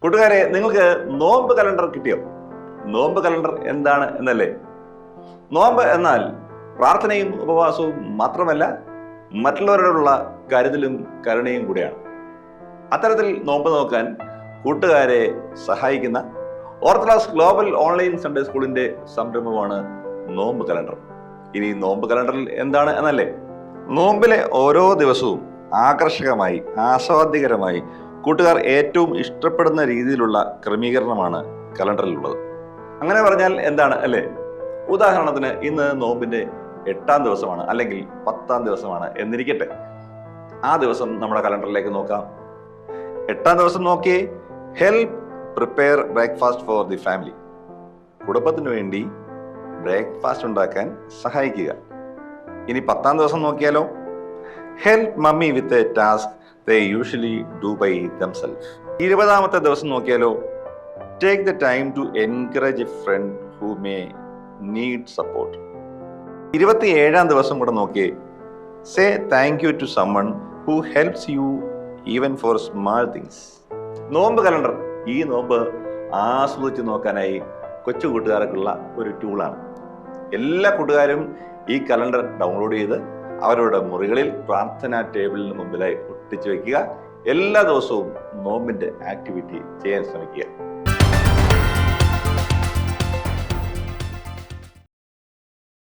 കൂട്ടുകാരെ, നിങ്ങൾക്ക് നോമ്പ് കലണ്ടർ കിട്ടിയോ? നോമ്പ് കലണ്ടർ എന്താണ് എന്നല്ലേ? നോമ്പ് എന്നാൽ പ്രാർത്ഥനയും ഉപവാസവും മാത്രമല്ല, മറ്റുള്ളവരോടുള്ള കരുതലും കരുണയും കൂടെയാണ്. അത്തരത്തിൽ നോമ്പ് നോക്കാൻ കൂട്ടുകാരെ സഹായിക്കുന്ന ഓർത്തഡോക്സ് ഗ്ലോബൽ ഓൺലൈൻ സൺഡേ സ്കൂളിന്റെ സംരംഭമാണ് നോമ്പ് കലണ്ടർ. ഇനി നോമ്പ് കലണ്ടറിൽ എന്താണ് എന്നല്ലേ? നോമ്പിലെ ഓരോ ദിവസവും ആകർഷകമായി, ആസ്വാദ്യകരമായി കൂട്ടുകാർ ഏറ്റവും ഇഷ്ടപ്പെടുന്ന രീതിയിലുള്ള ക്രമീകരണമാണ് കലണ്ടറിലുള്ളത്. അങ്ങനെ പറഞ്ഞാൽ എന്താണ് അല്ലേ? ഉദാഹരണത്തിന്, ഇന്ന് നോമ്പിന്റെ 8-ാം ദിവസമാണ്, അല്ലെങ്കിൽ 10-ാം ദിവസമാണ് എന്നിരിക്കട്ടെ. ആ ദിവസം നമ്മുടെ കലണ്ടറിലേക്ക് നോക്കാം. 8-ാം ദിവസം നോക്കിയേ, help prepare breakfast for the family. കുടുംബത്തിന് വേണ്ടി ബ്രേക്ക്ഫാസ്റ്റ് ഉണ്ടാക്കാൻ സഹായിക്കുക. ഇനി 10-ാം ദിവസം നോക്കിയാലോ, help mummy with a task they usually do by themselves. 20-ാമത്തെ ദിവസം നോക്കിയാലോ, take the time to encourage a friend who may need support. 27-ാം ദിവസം കൂടെ നോക്കിയേ, say thank you to someone who helps you even for small things. നോമ്പ് calendar ഈ നോമ്പ് ആസ്വദിച്ച് നോക്കാനായി കൊച്ചു കൂട്ടുകാർക്കുള്ള ഒരു ടൂളാണ്. എല്ലാ കൂട്ടുകാരും ഈ കലണ്ടർ ഡൗൺലോഡ് ചെയ്ത് അവരുടെ മുറികളിൽ പ്രാർത്ഥനാ ടേബിളിന് മുമ്പിലായി ഒട്ടിച്ചു വെക്കുക. എല്ലാ ദിവസവും നോമ്പിന്റെ ആക്ടിവിറ്റി ചെയ്യാൻ ശ്രമിക്കുക.